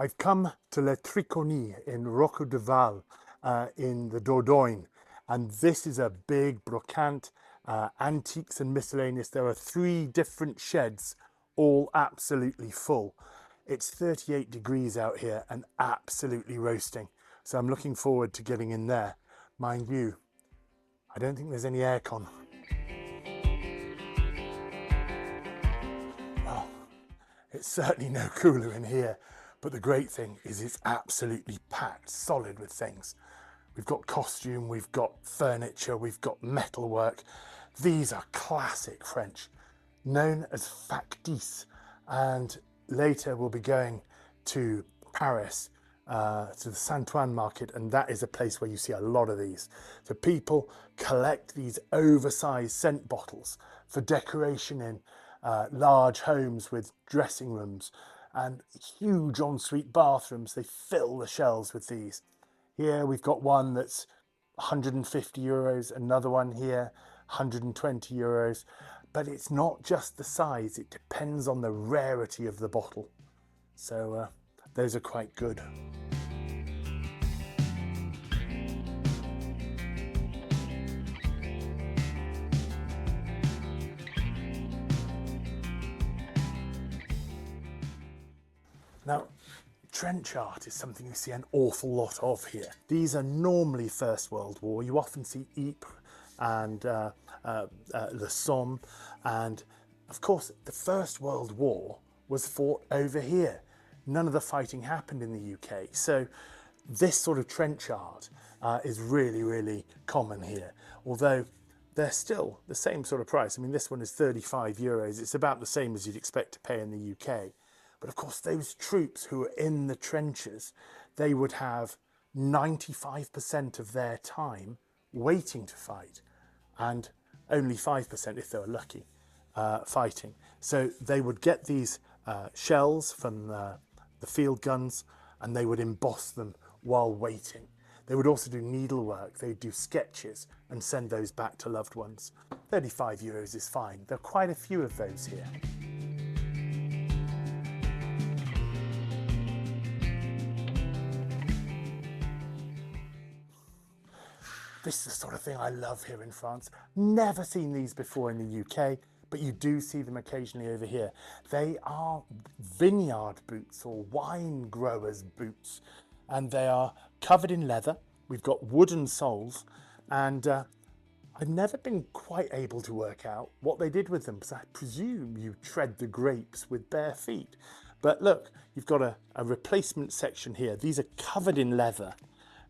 I've come to Le Tricony in Rocco de Val in the Dordogne, and this is a big brocante, antiques and miscellaneous. There are 3 different sheds, all absolutely full. It's 38 degrees out here and absolutely roasting. So I'm looking forward to getting in there. Mind you, I don't think there's any aircon. Well, it's certainly no cooler in here, but the great thing is it's absolutely packed solid with things. We've got costume, we've got furniture, we've got metalwork. These are classic French, known as factices, and later we'll be going to Paris, to the Saint-Ouen market, and that is a place where you see a lot of these. So people collect these oversized scent bottles for decoration in large homes with dressing rooms and huge ensuite bathrooms. They fill the shelves with these. Here we've got one that's 150 euros, another one here 120 euros, but it's not just the size, it depends on the rarity of the bottle. So those are quite good. Now, trench art is something you see an awful lot of here. These are normally First World War. You often see Ypres and Le Somme, and of course the First World War was fought over here. None of the fighting happened in the UK, so this sort of trench art is really common here, although they're still the same sort of price. I mean, this one is 35 euros. It's about the same as you'd expect to pay in the UK. But of course, those troops who were in the trenches, they would have 95% of their time waiting to fight, and only 5%, if they were lucky, fighting. So they would get these shells from the field guns, and they would emboss them while waiting. They would also do needlework, they'd do sketches and send those back to loved ones. 35 euros is fine. There are quite a few of those here. This is the sort of thing I love here in France. Never seen these before in the UK, but you do see them occasionally over here. They are vineyard boots or wine growers' boots, and they are covered in leather. We've got wooden soles, and I've never been quite able to work out what they did with them, because I presume you tread the grapes with bare feet. But look, you've got a replacement section here. These are covered in leather.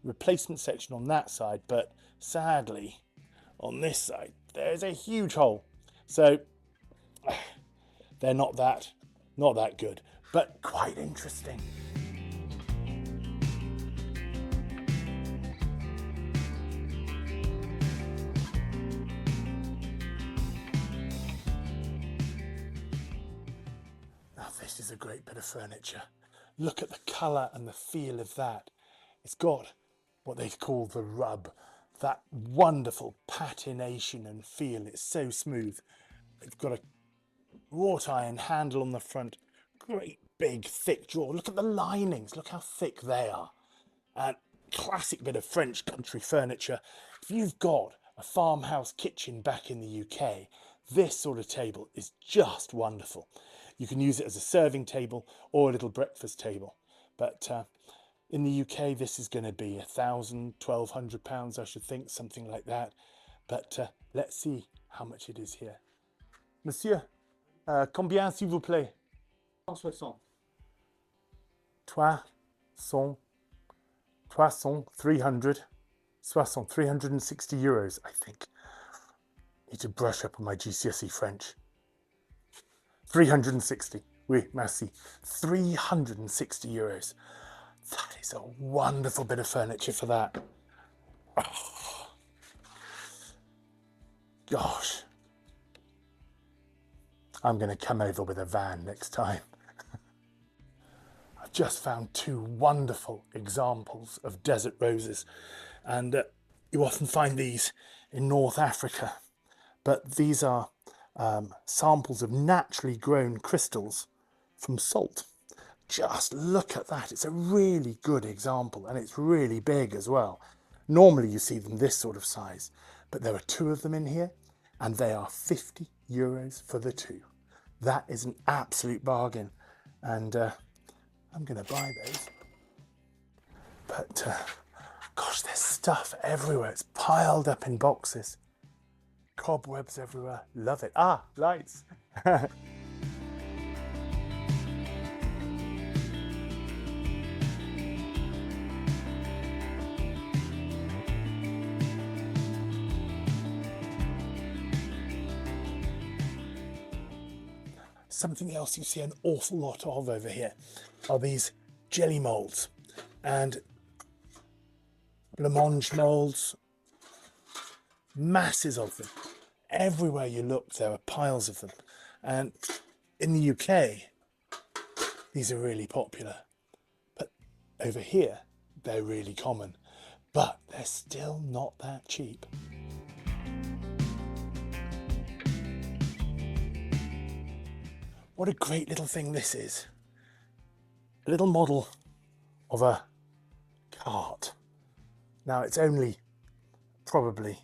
Replacement section on that side, but sadly on this side there's a huge hole, so they're not that good, but quite interesting. Now this is a great bit of furniture. Look at the colour and the feel of that. It's got what they call the rub, that wonderful patination and feel. It's so smooth. It's got a wrought iron handle on the front, great big thick drawer. Look at the linings, look how thick they are. And classic bit of French country furniture. If you've got a farmhouse kitchen back in the UK, this sort of table is just wonderful. You can use it as a serving table or a little breakfast table, but in the UK, this is going to be £1,000, £1,200, I should think, something like that. But let's see how much it is here. Monsieur, combien s'il vous plaît? 160. 360 euros, I think. Need to brush up on my GCSE French. 360. Oui, merci. 360 euros. That is a wonderful bit of furniture for that. Oh, gosh. I'm going to come over with a van next time. I've just found 2 wonderful examples of desert roses, and you often find these in North Africa, but these are samples of naturally grown crystals from salt. just look at that. It's a really good example, and it's really big as well. Normally you see them this sort of size, but there are two of them in here, and they are €50 for the two. That is an absolute bargain, and I'm going to buy those. But gosh, there's stuff everywhere. It's piled up in boxes. Cobwebs everywhere. Love it. Ah, lights. Something else you see an awful lot of over here are these jelly molds and blancmange molds. Masses of them. Everywhere you look, there are piles of them. And in the UK, these are really popular. But over here, they're really common. But they're still not that cheap. What a great little thing this is. A little model of a cart. Now it's only probably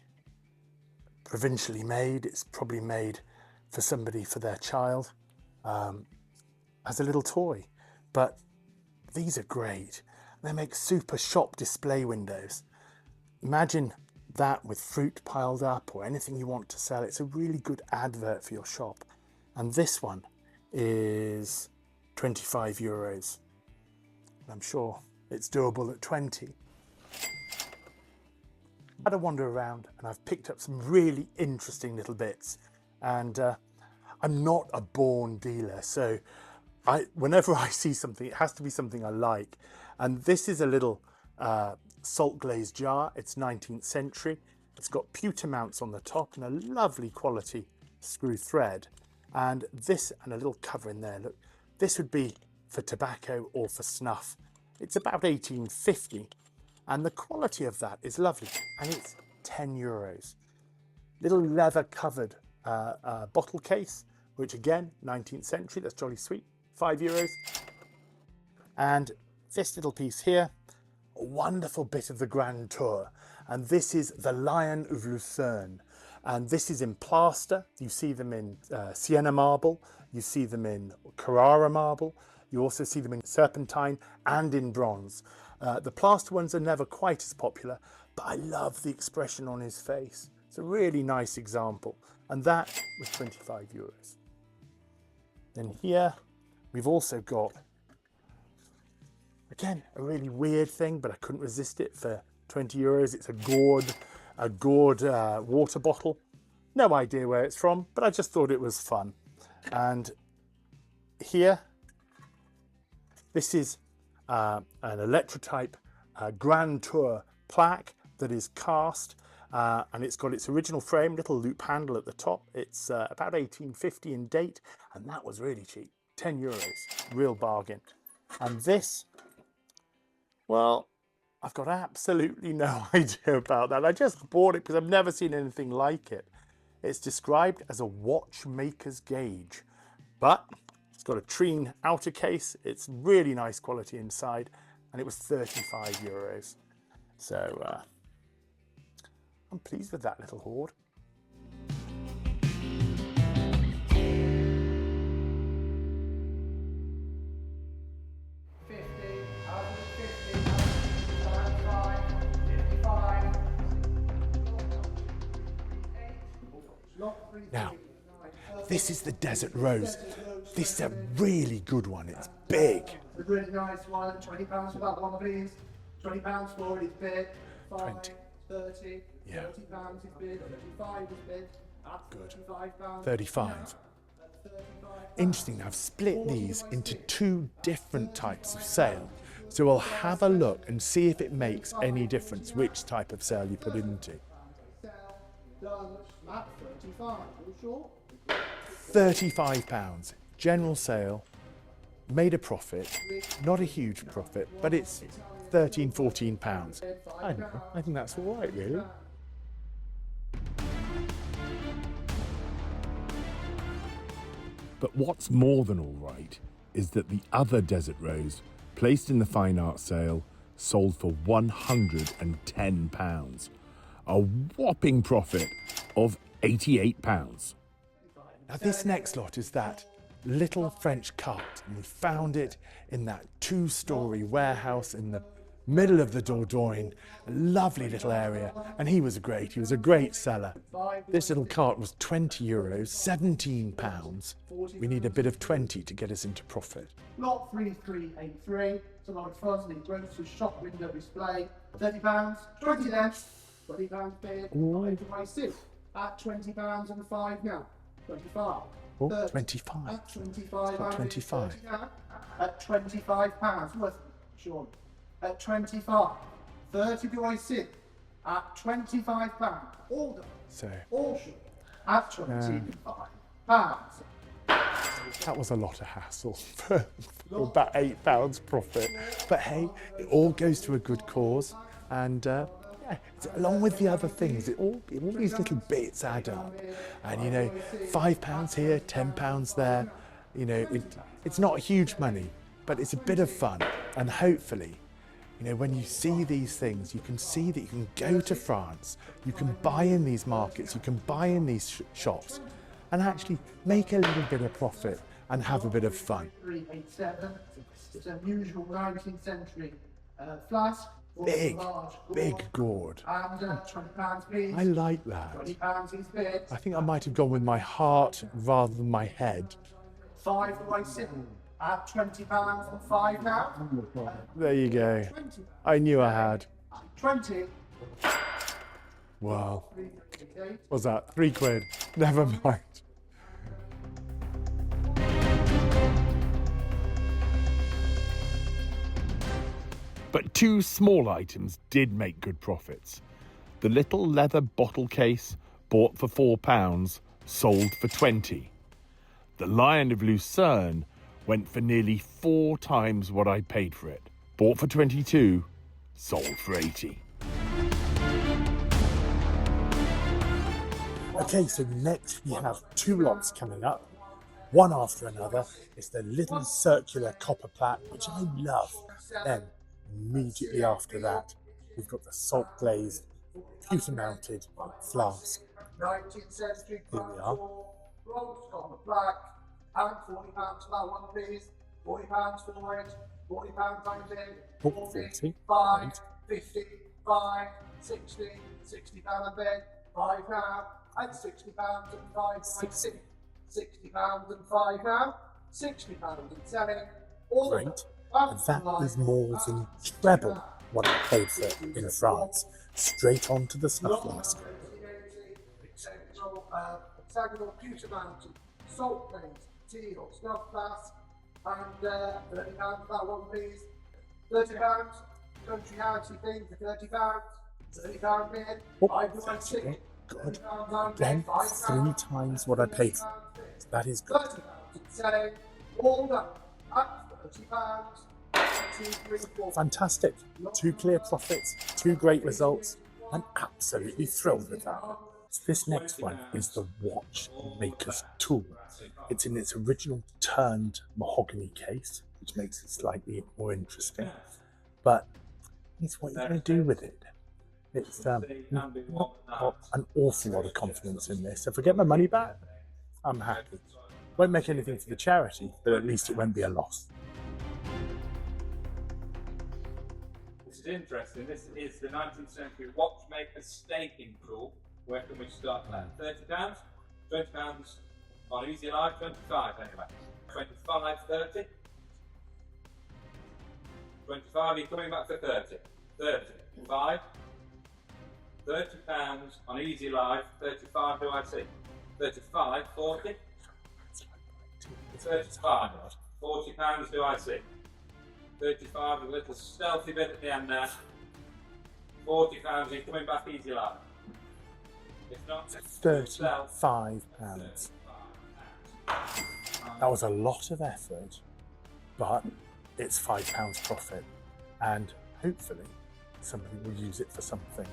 provincially made. It's probably made for somebody, for their child, as a little toy. But these are great. They make super shop display windows. Imagine that with fruit piled up or anything you want to sell. It's a really good advert for your shop. And this one is €25. I'm sure it's doable at 20. I had a wander around and I've picked up some really interesting little bits, and I'm not a born dealer, so whenever I see something, it has to be something I like. And this is a little salt glazed jar. It's 19th century. It's got pewter mounts on the top and a lovely quality screw thread. And this, and a little cover in there. Look, this would be for tobacco or for snuff. It's about 1850, and the quality of that is lovely, and it's €10. Little leather covered bottle case, which again, 19th century, that's jolly sweet, €5. And this little piece here, a wonderful bit of the Grand Tour, and this is the Lion of Lucerne. And this is in plaster. You see them in Sienna marble. You see them in Carrara marble. You also see them in serpentine and in bronze. The plaster ones are never quite as popular, but I love the expression on his face. It's a really nice example. And that was €25. Then here, we've also got, again, a really weird thing, but I couldn't resist it for €20. It's a gourd water bottle. No idea where it's from, but I just thought it was fun. And here, this is an electrotype Grand Tour plaque that is cast, and it's got its original frame, little loop handle at the top. It's about 1850 in date, and that was really cheap, €10, real bargain. And this, well, I've got absolutely no idea about that. I just bought it because I've never seen anything like it. It's described as a watchmaker's gauge, but it's got a Treen outer case. It's really nice quality inside, and it was €35. So I'm pleased with that little hoard. Now, this is the Desert Rose. This is a really good one. It's big. A really nice one. £20 for that one, please. £20 for it is bid. 20. 30. Yeah. £30 is bid. 35 is bid. That's £35. 35. Interesting, I've split these into two different types of sale. So we'll have a look and see if it makes any difference which type of sale you put it into. Done at 35. Are you sure? £35, general sale, made a profit, not a huge profit, but it's £13, £14. I don't know, I think that's all right, really. But what's more than all right is that the other desert rose, placed in the fine art sale, sold for £110. A whopping profit of £88. Now this next lot is that little French cart, and we found it in that 2-storey warehouse in the middle of the Dordogne, a lovely little area, and he was a great seller. This little cart was €20, £17. We need a bid of 20 to get us into profit. Lot 3383. It's a lot of fun. The grocer's shop window display. £30. 20 then. £20 bid. At £20 and 5 now. 25. Oh, 30. 25. At 25. Got 25. At £25 worth. Sure. At 25. 30 do I sit? At £25. All done. So All short. At £25. that was a lot of hassle for about £8 profit. But hey, it all goes to a good cause, and yeah, along with the other things, all these little bits add up. And you know, £5 here, £10 there. You know, it's not huge money, but it's a bit of fun, and hopefully, you know, when you see these things, you can see that you can go to France, you can buy in these markets, you can buy in these shops, and actually make a little bit of profit and have a bit of fun. 387. It's an unusual 19th century flask. Big Large gourd. And £20 please. I like that. £20 is bid. I think I might have gone with my heart rather than my head. 5 do I sit? At £20 and 5 now. There you go. 20. I knew I had. 20. Wow. 358. What's that? £3. Never mind. But 2 small items did make good profits. The little leather bottle case, bought for £4, sold for 20. The Lion of Lucerne went for nearly 4 times what I paid for it. Bought for 22, sold for 80. Okay, so next we have 2 lots coming up, one after another. It's the little circular copper plaque, which I love. Then, immediately after that, we've got the salt glazed, pewter mounted flask. 19th century. Here we are. Rose copper black. And £40 for that one, please. £40 for it. £40 times in. Oh, 40. 5, Right. 50, 5, 60, £60 a bed. 5 now. And £60 and 5, 60. £60 and 5 now. £60 and selling. All Great. And that is more than treble what I paid for it in France. Straight onto the snuff flask. Hexagonal pewter mounted, salt plates, tea or snuff flask, and £30 for that one, please. £30, country housey thing for £30. £30 bid. Oh, I do that's like good. Good. £60. Then 3 times what I paid for it. So that is good. £30 selling. All done at £30. Fantastic. 2 clear profits, 2 great results. I'm absolutely thrilled with that. So this next one is the watchmaker's tool. It's in its original turned mahogany case, which makes it slightly more interesting. But it's what you're going to do with it. It's not got an awful lot of confidence in this. If I get my money back, I'm happy. Won't make anything for the charity, but at least it won't be a loss. This is interesting. This is the 19th century watchmaker staking tool. Where can we start at? £30? £20 on Easy Life, 25 anyway. 25, 30. 25, you're coming back for 30. 35. £30 on Easy Life, 35 do I see? 35, 40. 35. £40 do I see? 35 with a little stealthy bit at the end there. £40, you're coming back Easy Life. If not, £35. That was a lot of effort, but it's £5 profit, and hopefully somebody will use it for something.